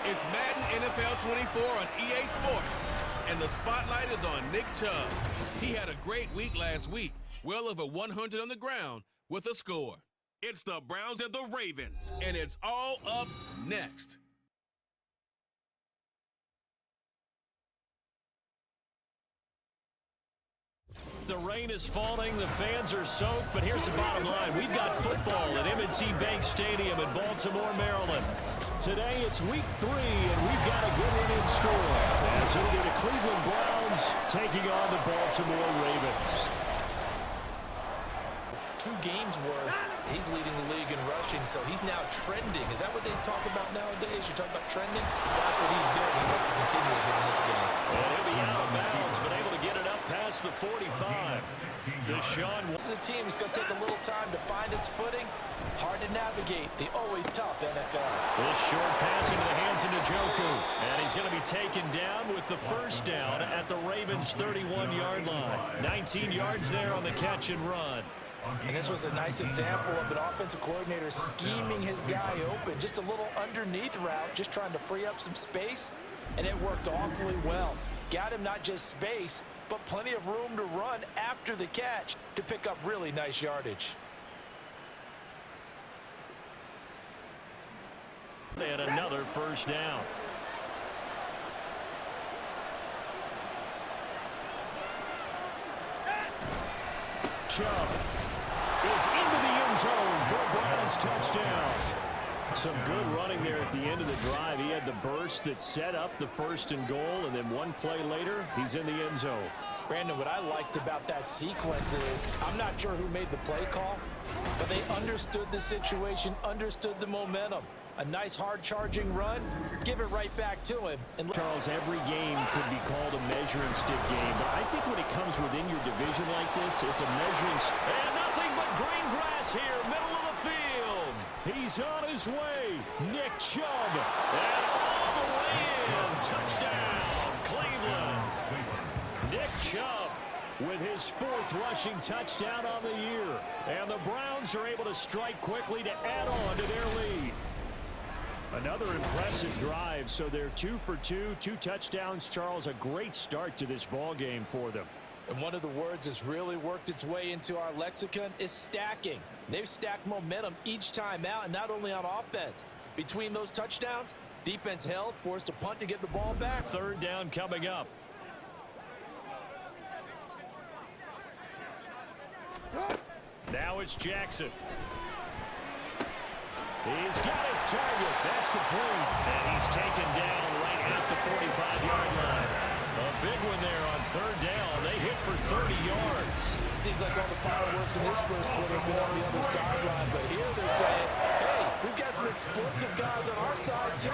It's Madden NFL 24 on EA Sports, and the spotlight is on Nick Chubb. He had a great week last week, well over 100 on the ground with a score. It's the Browns and the Ravens, and it's all up next. The rain is falling, the fans are soaked, but here's the bottom line. We've got football at M&T Bank Stadium in Baltimore, Maryland. Today it's week 3, and we've got a good one in store, as it'll be the Cleveland Browns taking on the Baltimore Ravens. 2 games worth, he's leading the league in rushing, so he's now trending. Is that what they talk about nowadays? You talk about trending? That's what he's doing. He'd like to continue with him in this game. And he'll be out of bounds, but able to get it up past the 45. Deshaun. This is a team that's going to take a little time to find its footing. Hard to navigate the always tough NFL. This short pass into the hands of Njoku. And he's going to be taken down with the first down at the Ravens' 31-yard line. 19 yards there on the catch and run. And this was a nice example of an offensive coordinator scheming his guy open. Just a little underneath route, just trying to free up some space, and it worked awfully well. Got him not just space, but plenty of room to run after the catch to pick up really nice yardage. And another first down. Chubb is into the end zone for a Browns touchdown. Some good running there at the end of the drive. He had the burst that set up the 1st and goal, and then one play later, he's in the end zone. Brandon, what I liked about that sequence is, I'm not sure who made the play call, but they understood the situation, understood the momentum. A nice hard-charging run, give it right back to him. And Charles, every game could be called a measuring stick game, but I think when it comes within your division like this, it's a measuring stick. And nothing but green grass here, middle of the field. He's on his way. Nick Chubb. And all the way in. Touchdown, Cleveland. Nick Chubb with his 4th rushing touchdown on the year. And the Browns are able to strike quickly to add on to their lead. Another impressive drive, so they're 2 for 2, 2 touchdowns. Charles, a great start to this ball game for them. And one of the words that's really worked its way into our lexicon is stacking. They've stacked momentum each time out, and not only on offense. Between those touchdowns, defense held, forced a punt to get the ball back. 3rd down coming up. Now it's Jackson. He's got his target. That's complete. And he's taken down right at the 45-yard line. A big one there on 3rd down. They hit for 30 yards. Seems like all the fireworks in this first quarter have been on the other sideline. But here they're saying, hey, we've got some explosive guys on our side too.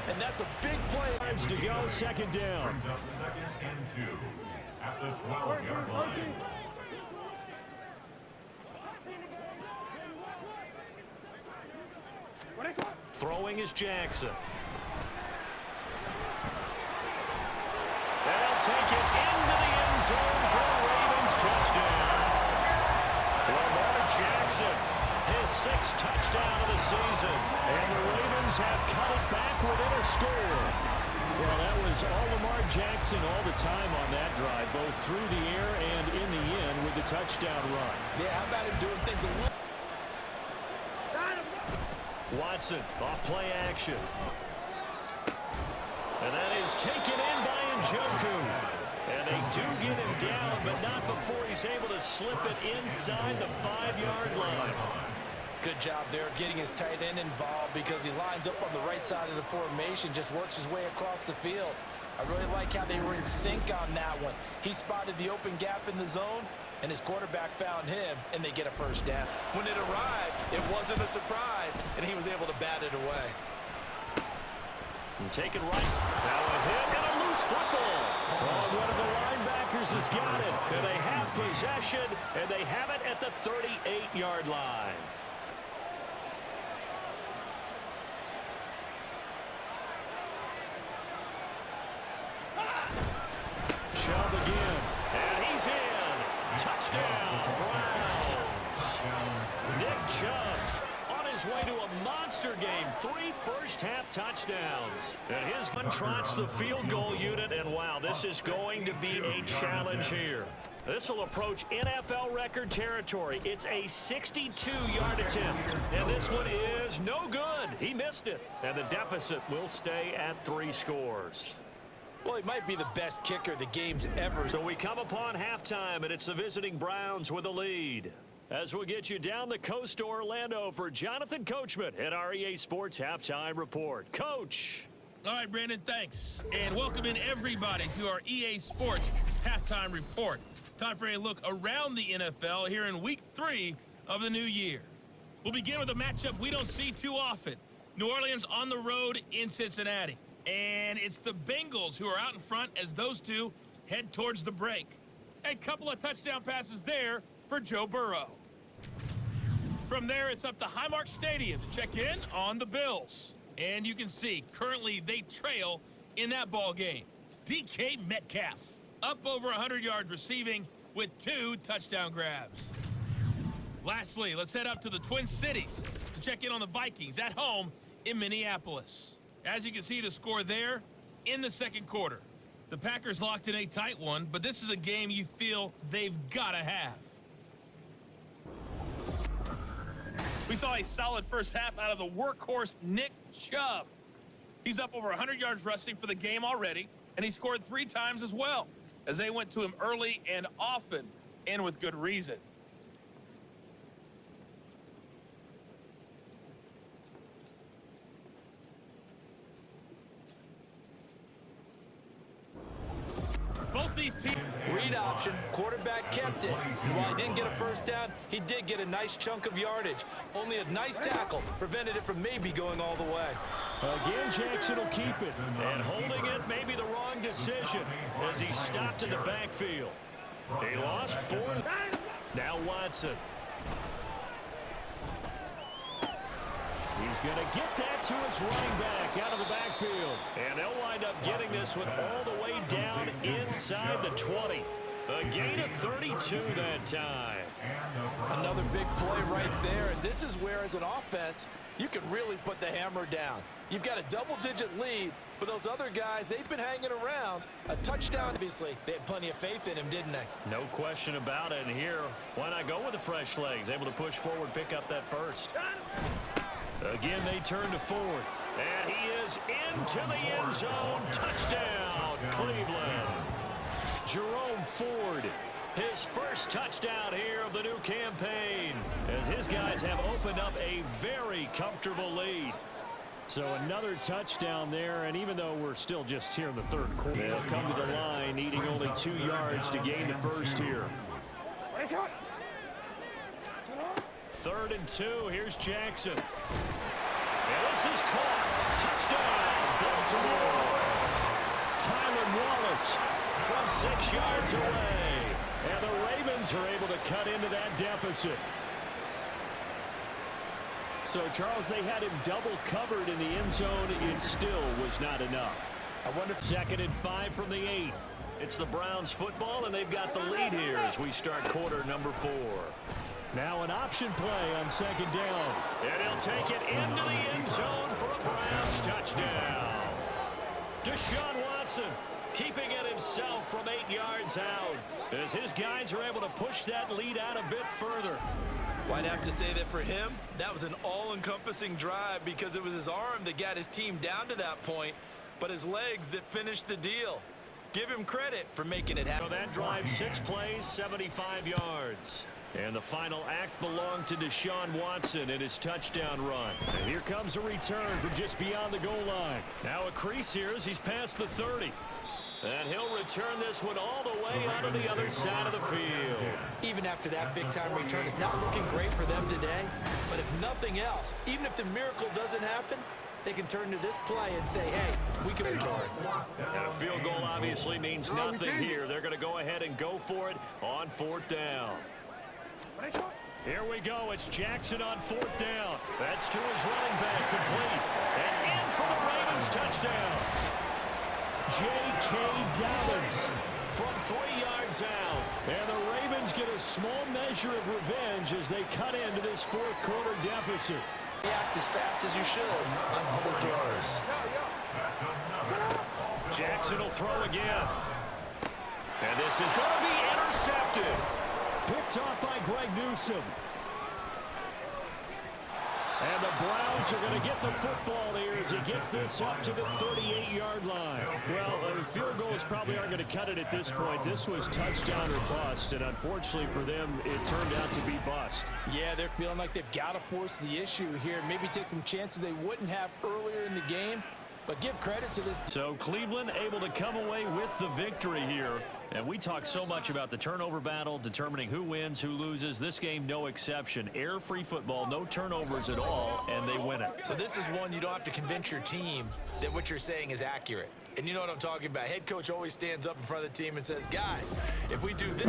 And that's a big play. Yards to go, 2nd down. Brings up 2nd and 2 at the 12-yard line. Throwing is Jackson. They'll take it into the end zone for a Ravens touchdown. Lamar Jackson, his 6th touchdown of the season. And the Ravens have cut it back within a score. Well, that was all Lamar Jackson all the time on that drive, both through the air and in the end with the touchdown run. Yeah, how about him doing things a little... Watson, off play action. And that is taken in by Njoku. And they do get him down, but not before he's able to slip it inside the 5-yard line. Good job there of getting his tight end involved, because he lines up on the right side of the formation, just works his way across the field. I really like how they were in sync on that one. He spotted the open gap in the zone, and his quarterback found him, and they get a first down. When it arrived, it wasn't a surprise, and he was able to bat it away. And take it right. Now a hit and a loose football. Oh, one of the linebackers has got it. And they have possession, and they have it at the 38-yard line. Chubb again, and he's in. Touchdown, Browns. Nick Chubb on his way to a monster game. 3 first-half touchdowns. And his gun trots the field goal unit, and wow, this is going to be a challenge here. This will approach NFL record territory. It's a 62-yard attempt, and this one is no good. He missed it, and the deficit will stay at 3 scores. Well, he might be the best kicker the game's ever. So we come upon halftime, and it's the visiting Browns with a lead. As we'll get you down the coast to Orlando for Jonathan Coachman at our EA Sports Halftime Report. Coach. All right, Brandon, thanks. And welcome in everybody to our EA Sports Halftime Report. Time for a look around the NFL here in Week 3 of the new year. We'll begin with a matchup we don't see too often. New Orleans on the road in Cincinnati. And it's the Bengals who are out in front as those two head towards the break. A couple of touchdown passes there for Joe Burrow. From there, it's up to Highmark Stadium to check in on the Bills. And you can see, currently they trail in that ball game. DK Metcalf, up over 100 yards receiving with 2 touchdown grabs. Lastly, let's head up to the Twin Cities to check in on the Vikings at home in Minneapolis. As you can see the score there in the second quarter. The Packers locked in a tight one, but this is a game you feel they've got to have. We saw a solid first half out of the workhorse Nick Chubb. He's up over 100 yards rushing for the game already, and he scored 3 times as well, as they went to him early and often, and with good reason. Both these teams. Read option, quarterback kept it. And while he didn't get a first down, he did get a nice chunk of yardage. Only a nice tackle prevented it from maybe going all the way. Again, Jackson will keep it. And holding it may be the wrong decision as he stopped in the backfield. He lost 4. Now Watson. He's going to get that to his running back out of the backfield. And they'll wind up getting this one all the way down inside the 20. A gain of 32 that time. Another big play right there. And this is where, as an offense, you can really put the hammer down. You've got a double-digit lead, but those other guys, they've been hanging around. A touchdown, obviously. They had plenty of faith in him, didn't they? No question about it. And here, why not go with the fresh legs? Able to push forward, pick up that first. Again, they turn to Ford. And he is into the end zone. Touchdown, Cleveland. Jerome Ford, his first touchdown here of the new campaign, as his guys have opened up a very comfortable lead. So another touchdown there, and even though we're still just here in the third quarter, they'll come to the line, needing only 2 yards to gain the first here. 3rd and 2, here's Jackson. And this is caught. Touchdown, Baltimore. Tylan Wallace from 6 yards away. And the Ravens are able to cut into that deficit. So, Charles, they had him double covered in the end zone. It still was not enough. I wonder if 2nd and 5 from the 8. It's the Browns football, and they've got the lead here as we start quarter number 4. Now an option play on 2nd down. And he'll take it into the end zone for a Browns touchdown. Deshaun Watson keeping it himself from 8 yards out, as his guys are able to push that lead out a bit further. Well, I'd have to say that for him, that was an all-encompassing drive because it was his arm that got his team down to that point, but his legs that finished the deal. Give him credit for making it happen. So that drive, 6 plays, 75 yards. And the final act belonged to Deshaun Watson in his touchdown run. And here comes a return from just beyond the goal line. Now a crease here as he's past the 30. And he'll return this one all the way out of the other side of the field. Even after that big-time return, it's not looking great for them today. But if nothing else, even if the miracle doesn't happen, they can turn to this play and say, hey, we can retard. And a field goal obviously means nothing here. They're going to go ahead and go for it on 4th down. Here we go. It's Jackson on 4th down. That's to his running back, complete. And in for the Ravens touchdown. J.K. Dobbins from 3 yards out. And the Ravens get a small measure of revenge as they cut into this 4th quarter deficit. React as fast as you should on other throws. Jackson will throw again. And this is going to be intercepted. Picked off by Greg Newsome. And the Browns are going to get the football here as he gets this up to the 38-yard line. Well, field goals probably aren't going to cut it at this point. This was touchdown or bust, and unfortunately for them, it turned out to be bust. Yeah, they're feeling like they've got to force the issue here. Maybe take some chances they wouldn't have earlier in the game. But give credit to this. So Cleveland able to come away with the victory here. And we talk so much about the turnover battle, determining who wins, who loses. This game, no exception. Air-free football, no turnovers at all, and they win it. So this is one you don't have to convince your team that what you're saying is accurate. And you know what I'm talking about. Head coach always stands up in front of the team and says, guys, if we do this...